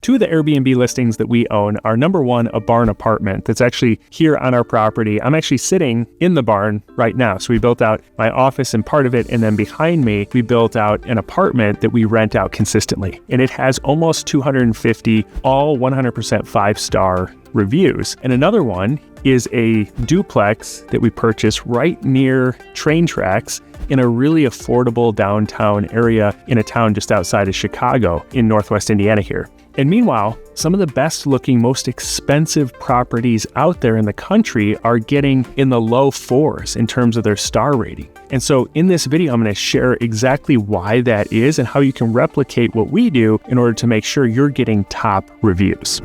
Two of the Airbnb listings that we own are number one, a barn apartment that's actually here on our property. I'm actually sitting in the barn right now. So we built out my office and part of it, and then behind me, we built out an apartment that we rent out consistently. And it has almost 250, all 100% 5-star reviews. And another one is a duplex that we purchased right near train tracks in a really affordable downtown area in a town just outside of Chicago in Northwest Indiana here. And meanwhile, some of the best looking, most expensive properties out there in the country are getting in the low 4s in terms of their star rating. And so in this video, I'm going to share exactly why that is and how you can replicate what we do in order to make sure you're getting top reviews.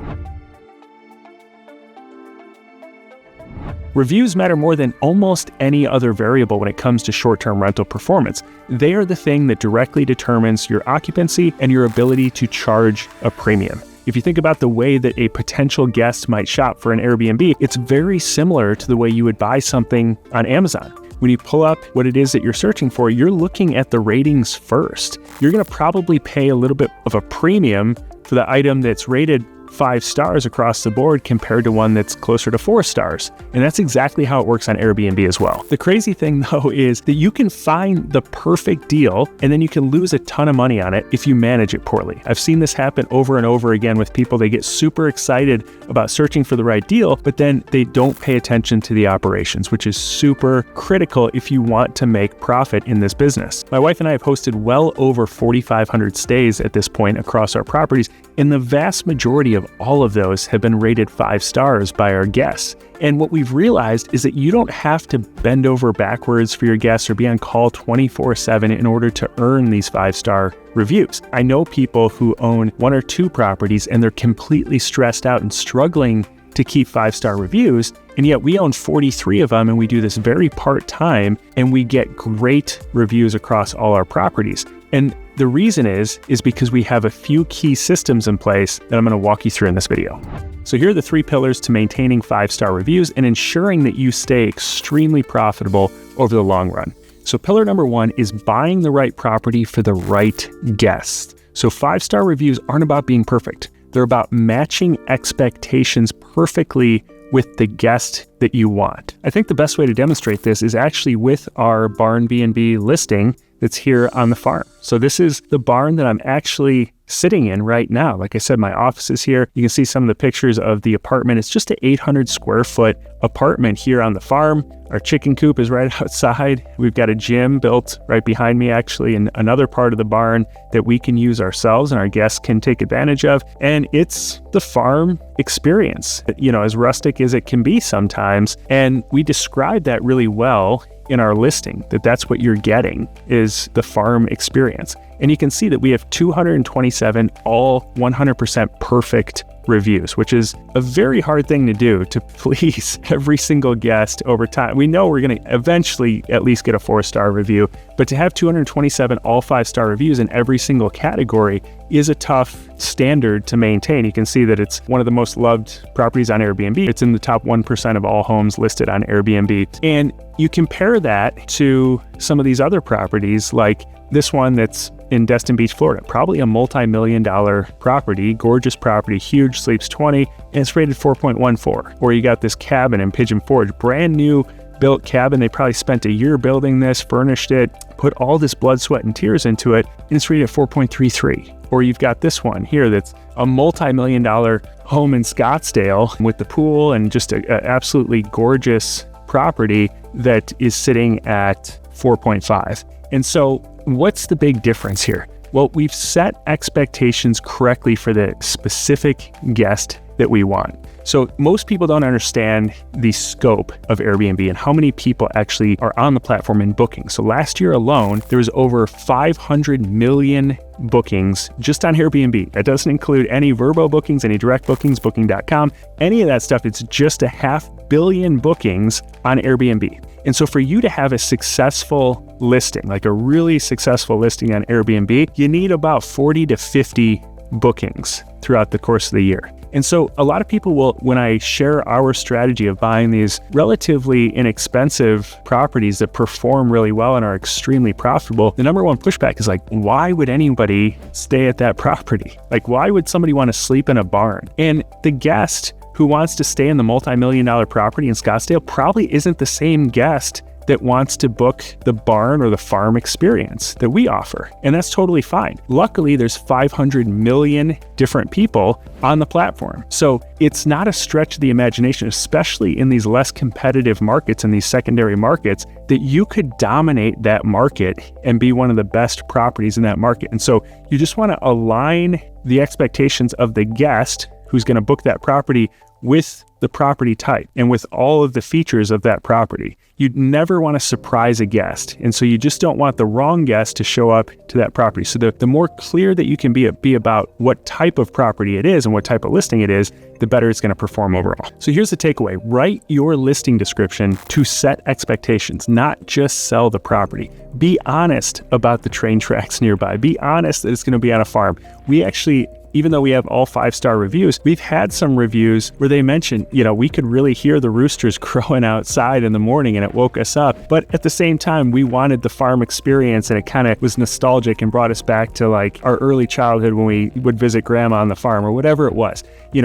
Reviews matter more than almost any other variable when it comes to short-term rental performance. They are the thing that directly determines your occupancy and your ability to charge a premium. If you think about the way that a potential guest might shop for an Airbnb, it's very similar to the way you would buy something on Amazon. When you pull up what it is that you're searching for, you're looking at the ratings first. You're going to probably pay a little bit of a premium for the item that's rated 5 stars across the board compared to one that's closer to 4 stars. And that's exactly how it works on Airbnb as well. The crazy thing though is that you can find the perfect deal and then you can lose a ton of money on it if you manage it poorly. I've seen this happen over and over again with people. They get super excited about searching for the right deal, but then they don't pay attention to the operations, which is super critical if you want to make profit in this business. My wife and I have hosted well over 4,500 stays at this point across our properties, and the vast majority of all of those have been rated 5 stars by our guests. And what we've realized is that you don't have to bend over backwards for your guests or be on call 24/7 in order to earn these 5-star reviews. I know people who own 1 or 2 properties and they're completely stressed out and struggling to keep 5-star reviews, and yet we own 43 of them and we do this very part-time and we get great reviews across all our properties. And the reason is because we have a few key systems in place that I'm going to walk you through in this video. So here are the 3 pillars to maintaining 5-star reviews and ensuring that you stay extremely profitable over the long run. So pillar number 1 is buying the right property for the right guest. So 5-star reviews aren't about being perfect. They're about matching expectations perfectly with the guest that you want. I think the best way to demonstrate this is actually with our barn B&B listing that's here on the farm. So this is the barn that I'm actually sitting in right now. Like I said, my office is here. You can see some of the pictures of the apartment. It's just an 800 square foot apartment here on the farm. Our chicken coop is right outside. We've got a gym built right behind me, actually, in another part of the barn that we can use ourselves and our guests can take advantage of. And it's the farm experience, as rustic as it can be sometimes. And we describe that really well in our listing, that's what you're getting is the farm experience. And you can see that we have 227 all 100% perfect reviews, which is a very hard thing to do to please every single guest over time. We know we're going to eventually at least get a 4-star review, but to have 227 all 5-star reviews in every single category is a tough standard to maintain. You can see that it's one of the most loved properties on Airbnb. It's in the top 1% of all homes listed on Airbnb. And you compare that to some of these other properties like this one that's in Destin Beach, Florida, probably a multi-million-dollar property, gorgeous property, huge, sleeps 20, and it's rated 4.14. Or you got this cabin in Pigeon Forge, brand new built cabin. They probably spent a year building this, furnished it, put all this blood, sweat, and tears into it, and it's rated at 4.33. Or you've got this one here that's a multi-million-dollar home in Scottsdale with the pool and just an absolutely gorgeous property that is sitting at 4.5. And so what's the big difference here? Well, we've set expectations correctly for the specific guest that we want. So most people don't understand the scope of Airbnb and how many people actually are on the platform and booking. So last year alone, there was over 500 million bookings just on Airbnb. That doesn't include any Vrbo bookings, any direct bookings, booking.com, any of that stuff. It's just 500 million bookings on Airbnb. And so for you to have a successful listing, like a really successful listing on Airbnb, you need about 40 to 50 bookings throughout the course of the year. And so a lot of people will, when I share our strategy of buying these relatively inexpensive properties that perform really well and are extremely profitable, the number one pushback is like, why would anybody stay at that property? Like, why would somebody want to sleep in a barn? And the guest who wants to stay in the multi-million-dollar property in Scottsdale probably isn't the same guest that wants to book the barn or the farm experience that we offer. And that's totally fine. Luckily, there's 500 million different people on the platform. So it's not a stretch of the imagination, especially in these less competitive markets and these secondary markets, that you could dominate that market and be one of the best properties in that market. And so you just want to align the expectations of the guest who's going to book that property with the property type and with all of the features of that property. You'd never want to surprise a guest. And so you just don't want the wrong guest to show up to that property. So the more clear that you can be about what type of property it is and what type of listing it is, the better it's going to perform overall. So here's the takeaway. Write your listing description to set expectations, not just sell the property. Be honest about the train tracks nearby. Be honest that it's going to be on a farm. We actually, even though we have all 5-star reviews, we've had some reviews where they mentioned, we could really hear the roosters crowing outside in the morning and it woke us up. But at the same time, we wanted the farm experience and it kind of was nostalgic and brought us back to like our early childhood when we would visit grandma on the farm or whatever it was.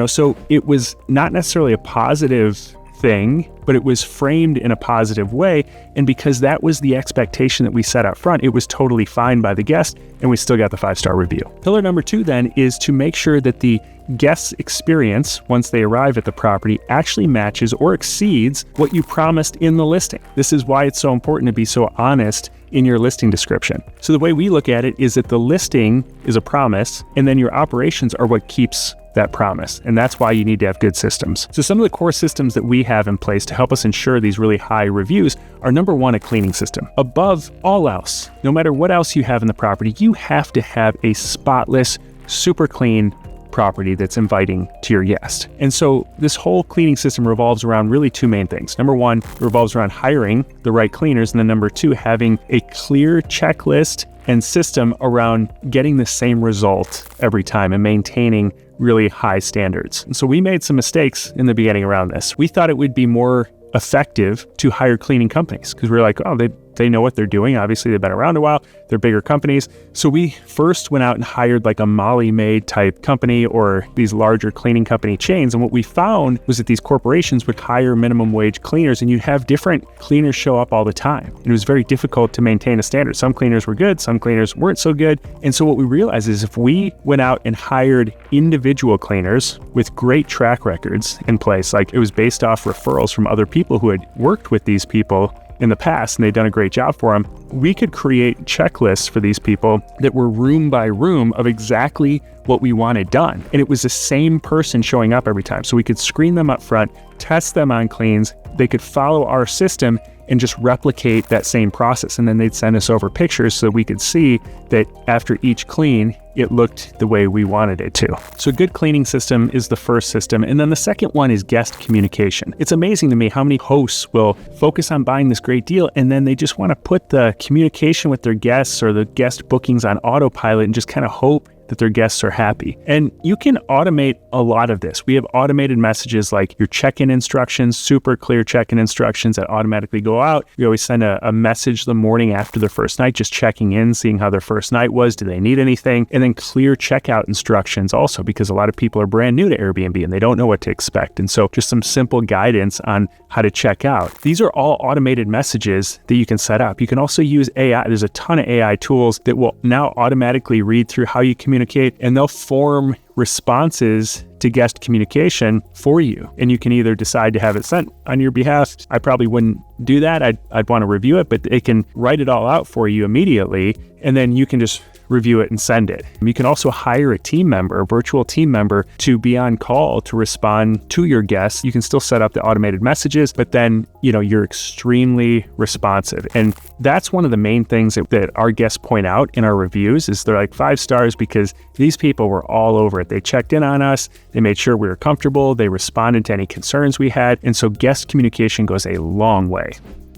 So it was not necessarily a positive thing, but it was framed in a positive way. And because that was the expectation that we set up front, it was totally fine by the guest and we still got the 5-star review. Pillar number 2 then is to make sure that the guest's experience once they arrive at the property actually matches or exceeds what you promised in the listing. This is why it's so important to be so honest in your listing description. So the way we look at it is that the listing is a promise and then your operations are what keeps that promise. And that's why you need to have good systems. So some of the core systems that we have in place to help us ensure these really high reviews are, number 1, a cleaning system. Above all else, no matter what else you have in the property, you have to have a spotless, super clean property that's inviting to your guest. And so this whole cleaning system revolves around really 2 main things. Number 1, it revolves around hiring the right cleaners. And then number 2, having a clear checklist and system around getting the same result every time and maintaining really high standards. And so we made some mistakes in the beginning around this. We thought it would be more effective to hire cleaning companies because we were like, oh, they know what they're doing. Obviously, they've been around a while. They're bigger companies. So we first went out and hired like a Molly-Maid type company or these larger cleaning company chains. And what we found was that these corporations would hire minimum wage cleaners and you'd have different cleaners show up all the time. And it was very difficult to maintain a standard. Some cleaners were good, some cleaners weren't so good. And so what we realized is if we went out and hired individual cleaners with great track records in place, like it was based off referrals from other people who had worked with these people in the past and they'd done a great job for them, we could create checklists for these people that were room by room of exactly what we wanted done. And it was the same person showing up every time. So we could screen them up front, test them on cleans, they could follow our system and just replicate that same process. And then they'd send us over pictures so we could see that after each clean, it looked the way we wanted it to. So a good cleaning system is the first system. And then the second one is guest communication. It's amazing to me how many hosts will focus on buying this great deal and then they just want to put the communication with their guests or the guest bookings on autopilot and just kind of hope that their guests are happy. And you can automate a lot of this. We have automated messages like your check-in instructions, super clear check-in instructions that automatically go out. We always send a message the morning after their first night, just checking in, seeing how their first night was. Do they need anything? And then clear checkout instructions also, because a lot of people are brand new to Airbnb and they don't know what to expect. And so just some simple guidance on how to check out. These are all automated messages that you can set up. You can also use AI. There's a ton of AI tools that will now automatically read through how you communicate, and they'll form responses to guest communication for you. And you can either decide to have it sent on your behalf. I probably wouldn't do that. I'd want to review it, but it can write it all out for you immediately. And then you can just review it and send it. You can also hire a team member, a virtual team member, to be on call to respond to your guests. You can still set up the automated messages, but then, you're extremely responsive. And that's one of the main things that our guests point out in our reviews is they're like 5 stars because these people were all over it. They checked in on us. They made sure we were comfortable. They responded to any concerns we had. And so guest communication goes a long way.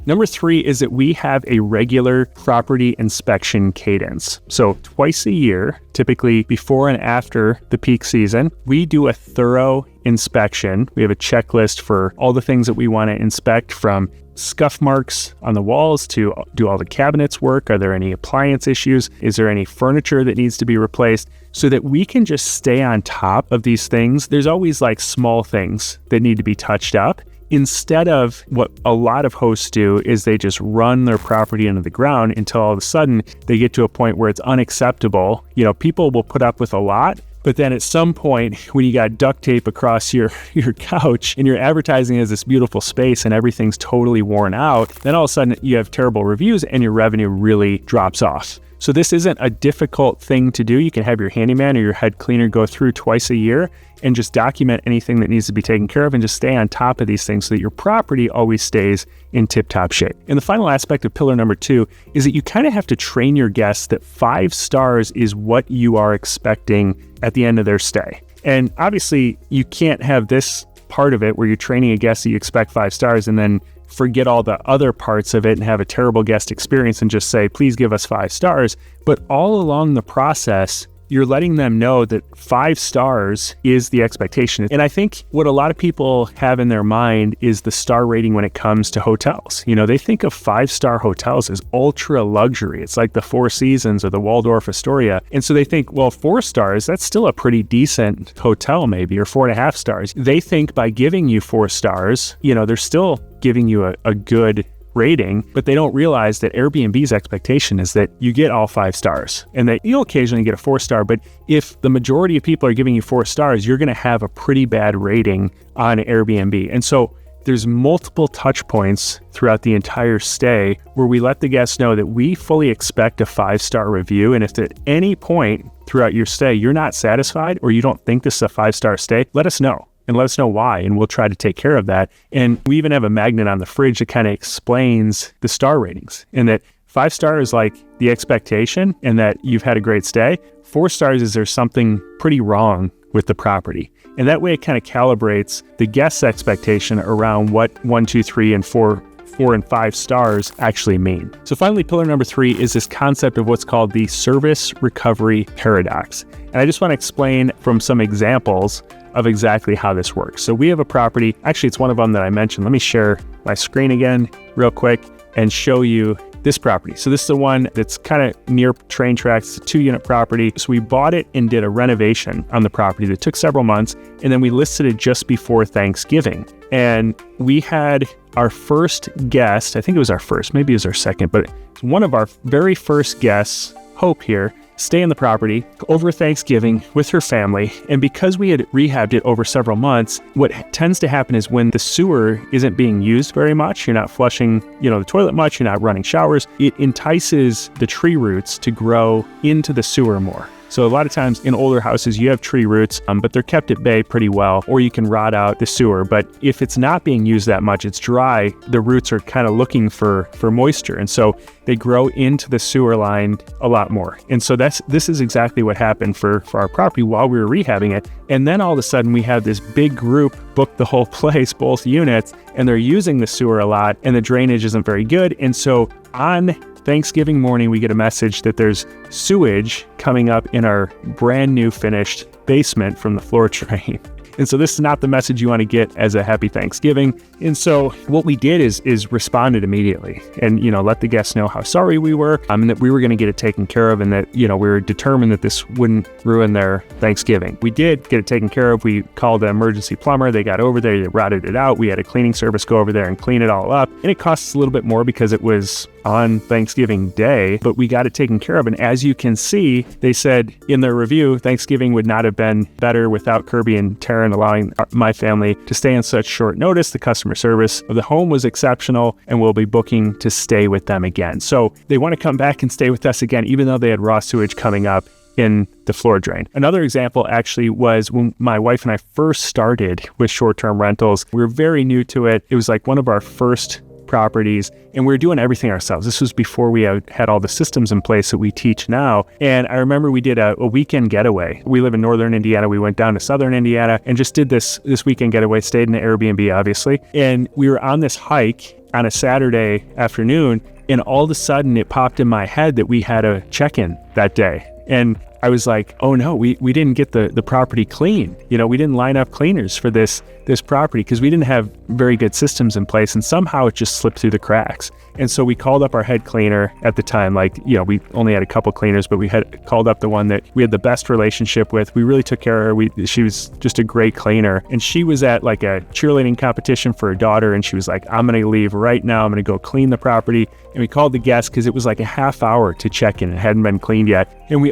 Number 3 is that we have a regular property inspection cadence. So twice a year, typically before and after the peak season, we do a thorough inspection. We have a checklist for all the things that we want to inspect, from scuff marks on the walls to do all the cabinets work. Are there any appliance issues? Is there any furniture that needs to be replaced? So that we can just stay on top of these things. There's always like small things that need to be touched up. Instead of what a lot of hosts do is they just run their property into the ground until all of a sudden they get to a point where it's unacceptable. People will put up with a lot, but then at some point when you got duct tape across your couch and you're advertising as this beautiful space and everything's totally worn out, then all of a sudden you have terrible reviews and your revenue really drops off. So this isn't a difficult thing to do. You can have your handyman or your head cleaner go through twice a year and just document anything that needs to be taken care of and just stay on top of these things so that your property always stays in tip-top shape. And the final aspect of pillar number 2 is that you kind of have to train your guests that 5 stars is what you are expecting at the end of their stay. And obviously you can't have this part of it where you're training a guest that you expect 5 stars and then forget all the other parts of it and have a terrible guest experience and just say, please give us 5 stars. But all along the process, you're letting them know that 5 stars is the expectation. And I think what a lot of people have in their mind is the star rating when it comes to hotels. They think of 5-star hotels as ultra luxury. It's like the Four Seasons or the Waldorf Astoria. And so they think, well, 4 stars, that's still a pretty decent hotel maybe, or 4.5 stars. They think by giving you 4 stars, they're still giving you a good rating, but they don't realize that Airbnb's expectation is that you get all 5 stars and that you'll occasionally get a 4 star. But if the majority of people are giving you 4 stars, you're going to have a pretty bad rating on Airbnb. And so there's multiple touch points throughout the entire stay where we let the guests know that we fully expect a 5-star review. And if at any point throughout your stay, you're not satisfied or you don't think this is a 5-star stay, let us know. And let us know why, and we'll try to take care of that. And we even have a magnet on the fridge that kind of explains the star ratings, and that 5 stars is like the expectation and that you've had a great stay. 4 stars is there's something pretty wrong with the property. And that way it kind of calibrates the guest's expectation around what 1, 2, 3, and 4 and 5 stars actually mean. So finally, pillar number 3 is this concept of what's called the service recovery paradox. And I just want to explain from some examples of exactly how this works. So we have a property, actually it's one of them that I mentioned. Let me share my screen again real quick and show you this property. So this is the one that's kind of near train tracks. It's a 2-unit property. So we bought it and did a renovation on the property that took several months. And then we listed it just before Thanksgiving. And we had our first guest, I think it was our first, maybe it was our second, but it's one of our very first guests, Hope here, stay in the property over Thanksgiving with her family. And because we had rehabbed it over several months, what tends to happen is when the sewer isn't being used very much, you're not flushing, the toilet much, you're not running showers, it entices the tree roots to grow into the sewer more. So a lot of times in older houses, you have tree roots, but they're kept at bay pretty well, or you can rot out the sewer. But if it's not being used that much, it's dry, the roots are kind of looking for moisture. And so they grow into the sewer line a lot more. And so this is exactly what happened for our property while we were rehabbing it. And then all of a sudden we have this big group book the whole place, both units, and they're using the sewer a lot and the drainage isn't very good. And so on Thanksgiving morning, we get a message that there's sewage coming up in our brand new finished basement from the floor drain. And so this is not the message you want to get as a happy Thanksgiving. And so what we did is responded immediately and, let the guests know how sorry we were and that we were going to get it taken care of and that, we were determined that this wouldn't ruin their Thanksgiving. We did get it taken care of. We called an emergency plumber. They got over there. They routed it out. We had a cleaning service go over there and clean it all up. And it cost us a little bit more because it was on Thanksgiving Day, but we got it taken care of. And as you can see, they said in their review, Thanksgiving would not have been better without Kirby and Taryn allowing my family to stay on such short notice. The customer service of the home was exceptional, and we'll be booking to stay with them again. So they want to come back and stay with us again, even though they had raw sewage coming up in the floor drain. Another example actually was when my wife and I first started with short-term rentals. We were very new to it. It was like one of our first properties, and we were doing everything ourselves. This was before we had all the systems in place that we teach now. And I remember we did a weekend getaway. We live in northern Indiana. We went down to southern Indiana and just did this weekend getaway, stayed in the Airbnb, obviously. And we were on this hike on a Saturday afternoon, and all of a sudden it popped in my head that we had a check-in that day. And I was like, oh no, we didn't get the property clean. We didn't line up cleaners for this property because we didn't have very good systems in place, and somehow it just slipped through the cracks. And so we called up our head cleaner at the time. We only had a couple cleaners, but we had called up the one that we had the best relationship with. We really took care of her. She was just a great cleaner. And she was at like a cheerleading competition for her daughter. And she was like, I'm going to leave right now. I'm going to go clean the property. And we called the guests because it was like a half hour to check in. It hadn't been cleaned yet. And we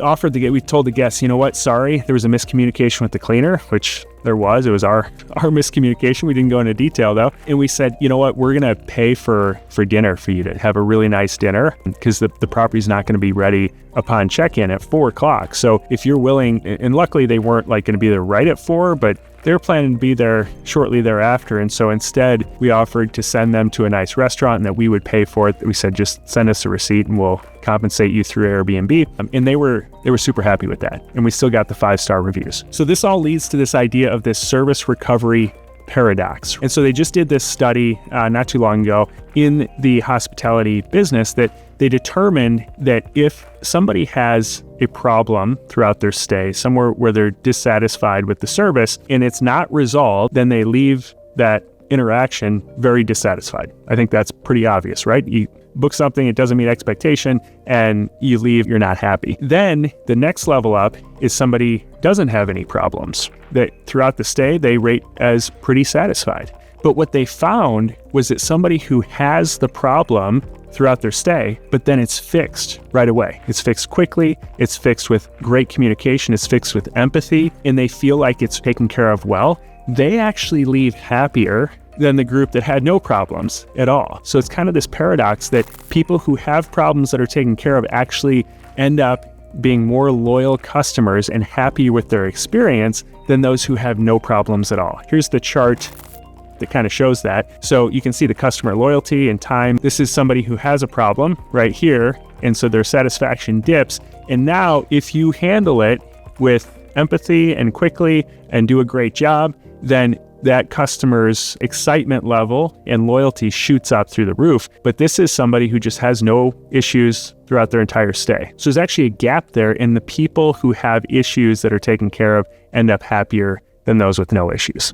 told the guests, you know what? Sorry, there was a miscommunication with the cleaner, which there was. It was our miscommunication. We didn't go into detail though. And we said, you know what? We're going to pay for dinner for you to have a really nice dinner because the property's not going to be ready upon check-in at 4:00. So if you're willing, and luckily they weren't like going to be there right at 4, but they're planning to be there shortly thereafter. And so instead we offered to send them to a nice restaurant and that we would pay for it. We said, just send us a receipt and we'll compensate you through Airbnb. And they were super happy with that. And we still got the 5-star reviews. So this all leads to this idea of this service recovery paradox. And so they just did this study not too long ago in the hospitality business that they determined that if somebody has a problem throughout their stay, somewhere where they're dissatisfied with the service and it's not resolved, then they leave that interaction very dissatisfied. I think that's pretty obvious, right? You book something, it doesn't meet expectation, and you leave, you're not happy. Then the next level up is somebody doesn't have any problems, that throughout the stay, they rate as pretty satisfied. But what they found was that somebody who has the problem throughout their stay, but then it's fixed right away. It's fixed quickly, it's fixed with great communication, it's fixed with empathy, and they feel like it's taken care of well, they actually leave happier than the group that had no problems at all. So it's kind of this paradox that people who have problems that are taken care of actually end up being more loyal customers and happy with their experience than those who have no problems at all. Here's the chart that kind of shows that. So you can see the customer loyalty and time. This is somebody who has a problem right here. And so their satisfaction dips. And now if you handle it with empathy and quickly and do a great job, then that customer's excitement level and loyalty shoots up through the roof. But this is somebody who just has no issues throughout their entire stay. So there's actually a gap there, and the people who have issues that are taken care of end up happier than those with no issues.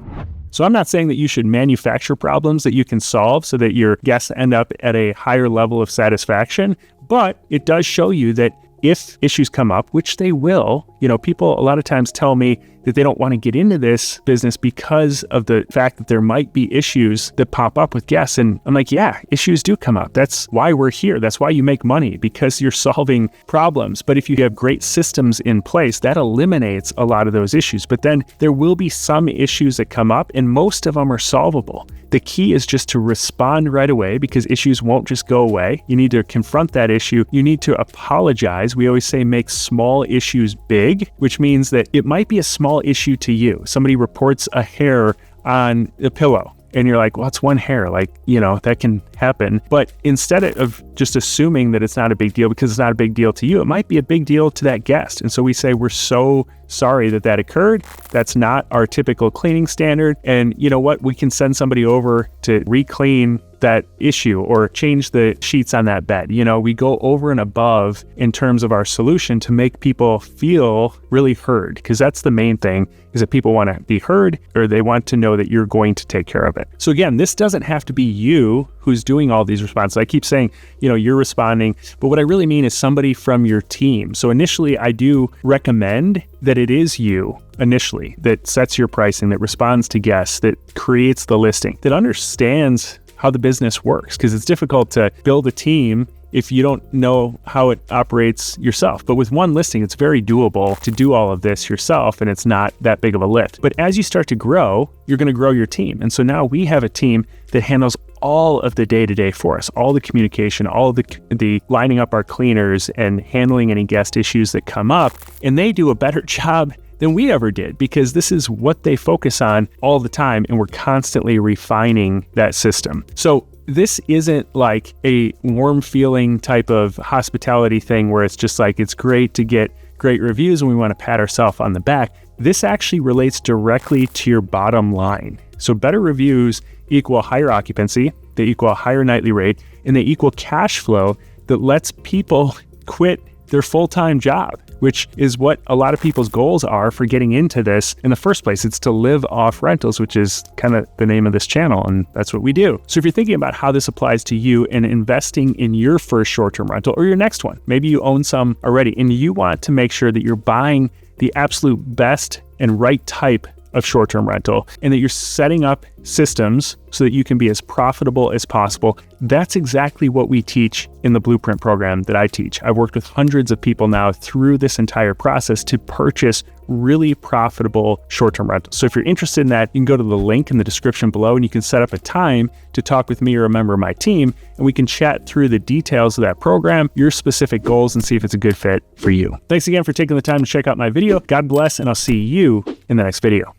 So I'm not saying that you should manufacture problems that you can solve so that your guests end up at a higher level of satisfaction, but it does show you that if issues come up, which they will, people a lot of times tell me that they don't want to get into this business because of the fact that there might be issues that pop up with guests. And I'm like, yeah, issues do come up. That's why we're here. That's why you make money, because you're solving problems. But if you have great systems in place, that eliminates a lot of those issues. But then there will be some issues that come up, and most of them are solvable. The key is just to respond right away, because issues won't just go away. You need to confront that issue. You need to apologize. We always say make small issues big, which means that it might be a small issue to you. Somebody reports a hair on the pillow, and you're like, well, it's one hair, that can happen. But instead of just assuming that it's not a big deal because it's not a big deal to you, it might be a big deal to that guest. And so we say, we're so sorry that occurred. That's not our typical cleaning standard. And you know what? We can send somebody over to re-clean that issue or change the sheets on that bed. We go over and above in terms of our solution to make people feel really heard, because that's the main thing, is that people want to be heard, or they want to know that you're going to take care of it. So again, this doesn't have to be you who's doing all these responses. I keep saying, you're responding, but what I really mean is somebody from your team. So initially, I do recommend that it is you initially that sets your pricing, that responds to guests, that creates the listing, that understands how the business works, because it's difficult to build a team if you don't know how it operates yourself. But with one listing, it's very doable to do all of this yourself, and it's not that big of a lift. But as you start to grow, you're going to grow your team. And so now we have a team that handles all of the day-to-day for us, all the communication, all of the lining up our cleaners and handling any guest issues that come up. And they do a better job than we ever did, because this is what they focus on all the time, and we're constantly refining that system. So this isn't like a warm feeling type of hospitality thing where it's just like, it's great to get great reviews and we want to pat ourselves on the back. This actually relates directly to your bottom line. So better reviews equal higher occupancy, they equal a higher nightly rate, and they equal cash flow that lets people quit their full-time job, which is what a lot of people's goals are for getting into this in the first place. It's to live off rentals, which is kind of the name of this channel, and that's what we do. So if you're thinking about how this applies to you and investing in your first short-term rental or your next one, maybe you own some already and you want to make sure that you're buying the absolute best and right type of short-term rental, and that you're setting up systems so that you can be as profitable as possible. That's exactly what we teach in the Blueprint program that I teach. I've worked with hundreds of people now through this entire process to purchase really profitable short-term rentals. So if you're interested in that, you can go to the link in the description below and you can set up a time to talk with me or a member of my team, and we can chat through the details of that program, your specific goals, and see if it's a good fit for you. Thanks again for taking the time to check out my video. God bless, and I'll see you in the next video.